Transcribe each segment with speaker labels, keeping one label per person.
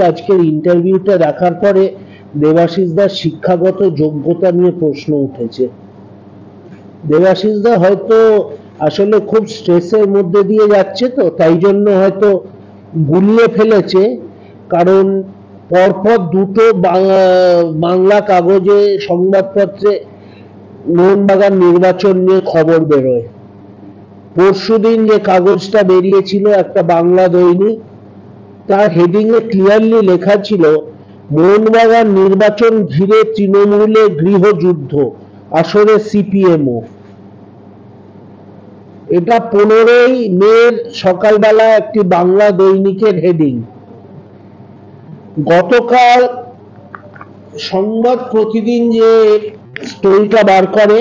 Speaker 1: আজকের ইন্টারভিউটা দেখার পরে দেবাশিস দার শিক্ষাগত যোগ্যতা নিয়ে প্রশ্ন উঠেছে। দেবাশিস দা হয়তো আসলে খুব স্ট্রেসের মধ্যে দিয়ে যাচ্ছে, তো তাই জন্য হয়তো গুলিয়ে ফেলেছে। কারণ পরপর দুটো বাংলা কাগজে সংবাদপত্রে মোহনবাগান নির্বাচন নিয়ে খবর বেরোয়। পরশুদিন যে কাগজটা বেরিয়েছিল, একটা বাংলা দৈনিক, তার হেডিং এ ক্লিয়ারলি লেখা ছিল মোহনবাগান নির্বাচন ঘিরে তৃণমূলে গৃহযুদ্ধ, আসরে সিপিএমও। এটা 15ই মে সকালবেলা একটি বাংলা দৈনিকের হেডিং। গতকাল সংবাদ প্রতিদিন যে স্টোরিটা বার করে,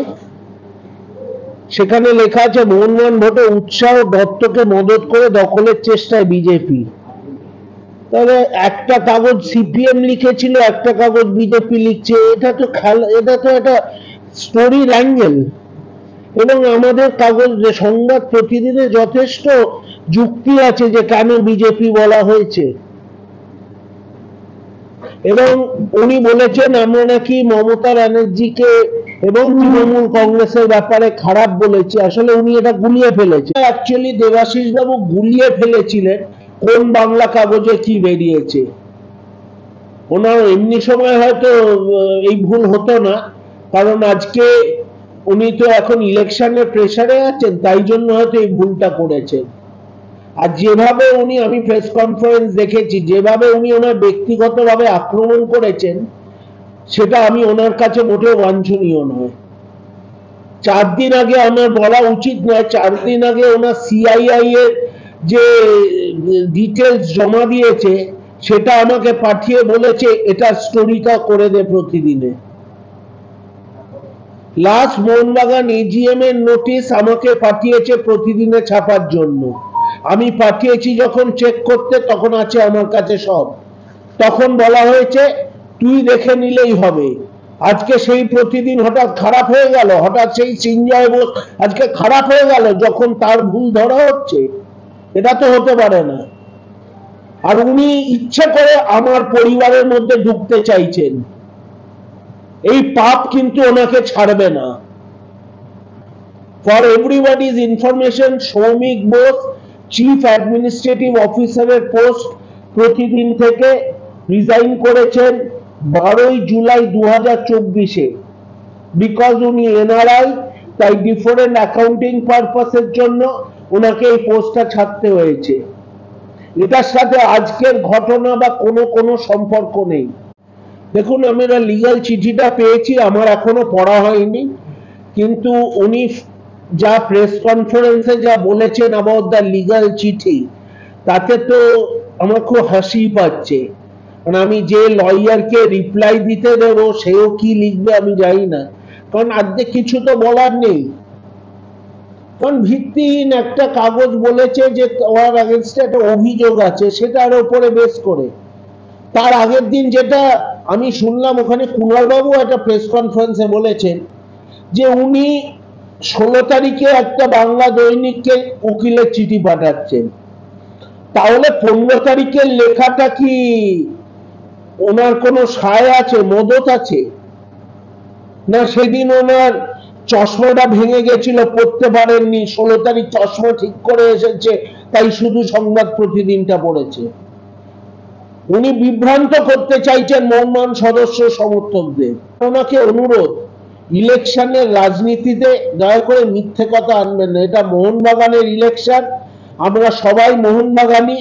Speaker 1: সেখানে লেখা আছে মোহনবাগান ভোটে উৎসাহ, দত্তকে মদত করে দখলের চেষ্টায় বিজেপি। তবে একটা কাগজ সিপিএম লিখেছিল, একটা কাগজ বিজেপি লিখছে। এটা তো একটা স্টোরির অ্যাঙ্গেল। এবং আমাদের কাগজ যে সংবাদ প্রতিদিনে যথেষ্ট যুক্তি আছে যে কেন বিজেপি বলা হয়েছে। এবং উনি বলেছেন আমরা নাকি মমতা ব্যানার্জিকে এবং তৃণমূল কংগ্রেসের ব্যাপারে খারাপ বলেছি। আসলে উনি এটা গুলিয়ে ফেলেছে। অ্যাকচুয়ালি দেবাশিস বাবু গুলিয়ে ফেলেছিলেন কোন বাংলা কাগজে কি বেরিয়েছে। ওনার এমনি সময় হয়তো এই ভুল হতো না, কারণ আজকে উনি তো এখন ইলেকশনের প্রেসারে আছেন, তাই জন্য হয়তো এই ভুলটা করেছেন। আর যেভাবে উনি, আমি প্রেস কনফারেন্স দেখেছি, যেভাবে উনি ওনার ব্যক্তিগতভাবে আক্রমণ করেছেন, সেটা আমি ওনার কাছে মোটেও বাঞ্ছনীয় নয়। 4 দিন আগে আমার বলা উচিত নয়, 4 দিন আগে ওনার সিআইআই এর যে ডিটেলস জমা দিয়েছে সেটা আমাকে পাঠিয়ে বলেছে এটা স্টোরিটা করে দে প্রতিদিনে। লাস্ট মোহনবাগান এজিএম এর নোটিশ আমাকে পাঠিয়েছে প্রতিদিনে ছাপার জন্য। আমি পাঠিয়েছি যখন চেক করতে, তখন আছে আমার কাছে সব। তখন বলা হয়েছে তুই দেখে নিলেই হবে। আজকে সেই প্রতিদিন হঠাৎ খারাপ হয়ে গেল, হঠাৎ সেই সিঞ্জয় বোস আজকে খারাপ হয়ে গেল যখন তার ভুল ধরা হচ্ছে। এটা তো হতে পারে না। আর উনি ইচ্ছে করে আমার পরিবারের মধ্যে ঢুকতে চাইছেন। এই পাপ কিন্তু ওনাকে ছাড়বে না। For everybody's information, Soumik Bose chief administrative অফিসারের পোস্ট প্রতিদিন থেকে রিজাইন করেছেন 12ই জুলাই 2024-এ। বিকজ উনি এনআরআই, তাই ডিফারেন্ট অ্যাকাউন্টিং পারপাসের জন্য ওনাকে এই পোস্টটা ছাড়তে হয়েছে। এটার সাথে আজকের ঘটনা বা কোনো সম্পর্ক নেই। দেখুন, আমরা লিগ্যাল চিঠিটা পেয়েছি, আমার এখনো পড়া হয়নি, কিন্তু উনি যা প্রেস কনফারেন্সে যা বলেছেন অ্যাবাউট দ্য লিগ্যাল চিঠি, তাতে তো আমার খুব হাসি পাচ্ছে। কারণ আমি যে লয়ারকে রিপ্লাই দিতে দেবো সেও কি লিখবে আমি জানি না, কারণ আজকে কিছু তো বলার নেই। কারণ ভিত্তিহীন একটা কাগজ বলেছে যে ওর আগেনস্টে একটা অভিযোগ আছে, সেটার উপরে বেস করে। তার আগের দিন যেটা আমি শুনলাম, ওখানে কুণালবাবু একটা প্রেস কনফারেন্সে বলেছেন যে উনি 16 তারিখে একটা বাংলা দৈনিককে উকিলের চিঠি পাঠাচ্ছেন। তাহলে 15 তারিখের লেখাটা কি ওনার কোনো সায় আছে, মদত আছে? না সেদিন ওনার চশমাটা ভেঙে গেছিল, পড়তে পারেননি, 16 তারিখ চশমা ঠিক করে এসেছে, তাই শুধু সংবাদ প্রতিদিনটা পড়েছে। উনি বিভ্রান্ত করতে চাইছেন মোহনবাগান সদস্য সমর্থকদের। ওনাকে অনুরোধ, ইলেকশনের রাজনীতিতে দয়া করে মিথ্যে কথা আনবেন না। এটা মোহনবাগানের ইলেকশন, আমরা সবাই মোহনবাগানি।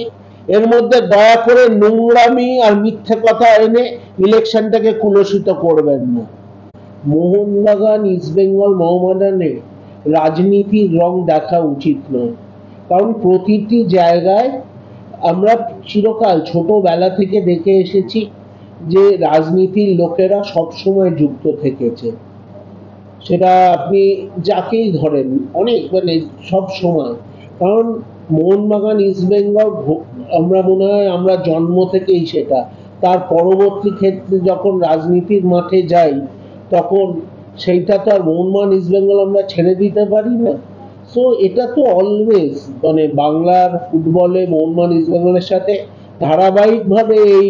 Speaker 1: এর মধ্যে দয়া করে নোংরামি আর মিথ্যে কথা এনে ইলেকশনটাকে কুলসিত করবেন না। মোহনবাগান, ইস্ট বেঙ্গল, মোহামেডানে রাজনীতির রং দেখা উচিত নয়। কারণ প্রতিটি জায়গায় আমরা চিরকাল ছোটবেলা থেকে দেখে এসেছি যে রাজনীতির লোকেরা সবসময় যুক্ত থেকেছে। সেটা আপনি যাকেই ধরেন, অনেক সব সময়। কারণ মোহনবাগান, ইস্ট বেঙ্গল, আমরা মনে হয় আমরা জন্ম থেকেই সেটা। তার পরবর্তী ক্ষেত্রে যখন রাজনীতির মাঠে যাই, তখন সেইটা তো আর মোহনবাগান, ইস্ট বেঙ্গল আমরা ছেড়ে দিতে পারি না। সো এটা তো অলওয়েজ বাংলার ফুটবলে মোহনবাগান, ইস্ট বেঙ্গলের সাথে ধারাবাহিকভাবে এই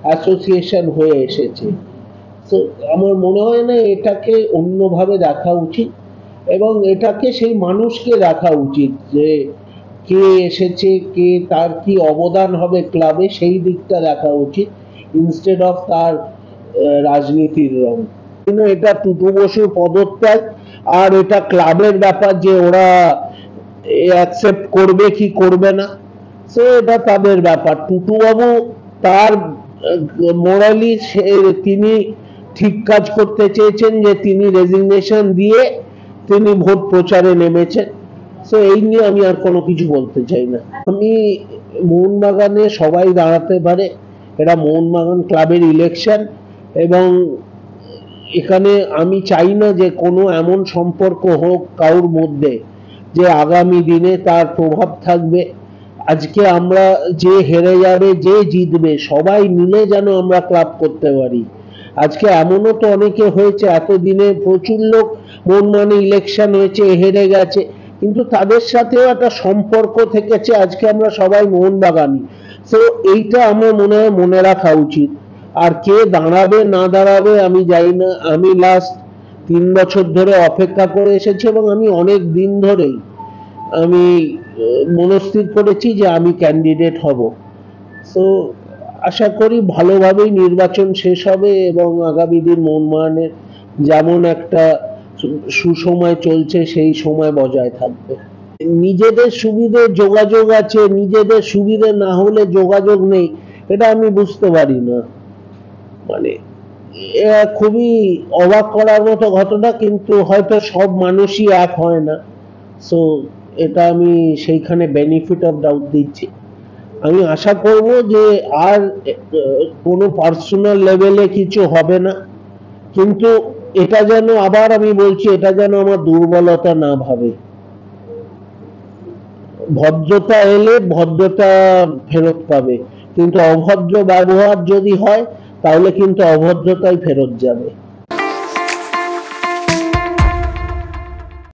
Speaker 1: অ্যাসোসিয়েশন হয়ে এসেছে। তো আমার মনে হয় না এটাকে অন্যভাবে দেখা উচিত, এবং এটাকে সেই মানুষকে দেখা উচিত যে কে এসেছে, কে তার কি অবদান হবে ক্লাবে, সেই দিকটা দেখা উচিত ইনস্টেড অফ তার রাজনীতির রং। কিন্তু এটা টুটু বসুর পদত্যাগ, আর এটা ক্লাবের ব্যাপার যে ওরা অ্যাকসেপ্ট করবে কি করবে না, সো এটা তাদের ব্যাপার। টুটু বাবু তার মোরালি তিনি ঠিক কাজ করতে চেয়েছেন, যে তিনি রেজিগনেশন দিয়ে তিনি ভোট প্রচারে নেমেছেন। সো এই নিয়ে আমি আর কোনো কিছু বলতে চাই না। আমি মোহনবাগানে সবাই দাঁড়াতে পারে, এটা মোহনবাগান ক্লাবের ইলেকশন, এবং এখানে আমি চাই না যে কোনো এমন সম্পর্ক হোক কারোর মধ্যে যে আগামী দিনে তার প্রভাব থাকবে। আজকে আমরা যে হেরে যাবে, যে জিতবে, সবাই মিলে যেন আমরা ক্লাব করতে পারি। আজকে এমনও তো অনেকে হয়েছে, এতদিনে প্রচুর লোক মোহনবাগানে ইলেকশন হয়েছে, হেরে গেছে, কিন্তু তাদের সাথেও একটা সম্পর্ক থেকেছে, আজকে আমরা সবাই মোহনবাগানি। তো এইটা আমার মনে হয় মনে রাখা উচিত। আর কে দাঁড়াবে না দাঁড়াবে আমি জানি না। আমি লাস্ট 3 বছর ধরে অপেক্ষা করে এসেছি, এবং আমি অনেক দিন ধরেই আমি মনস্থির করেছি যে আমি ক্যান্ডিডেট হব। তো আশা করি ভালোভাবেই নির্বাচন শেষ হবে, এবং আগামী দিন মোহনবাগানের যেমন একটা সুসময় চলছে সেই সময় বজায় থাকবে। নিজেদের সুবিধে যোগাযোগ আছে, নিজেদের সুবিধে না হলে যোগাযোগ নেই, এটা আমি বুঝতে পারি না। মানে খুবই অবাক করার মতো ঘটনা, কিন্তু হয়তো সব মানুষই এক হয় না। সো এটা আমি সেইখানে বেনিফিট অফ ডাউট দিচ্ছি। আমি আশা করব যে আর কোনো পার্সোনাল লেভেলে কিছু হবে না, কিন্তু এটা যেন, আবার আমি বলছি, এটা যেন আমার দুর্বলতা না ভাবে। ভদ্রতা এলে ভদ্রতা ফেরত পাবে, কিন্তু অভদ্র ব্যবহার যদি হয় তাহলে কিন্তু অভদ্রতাই ফেরত যাবে।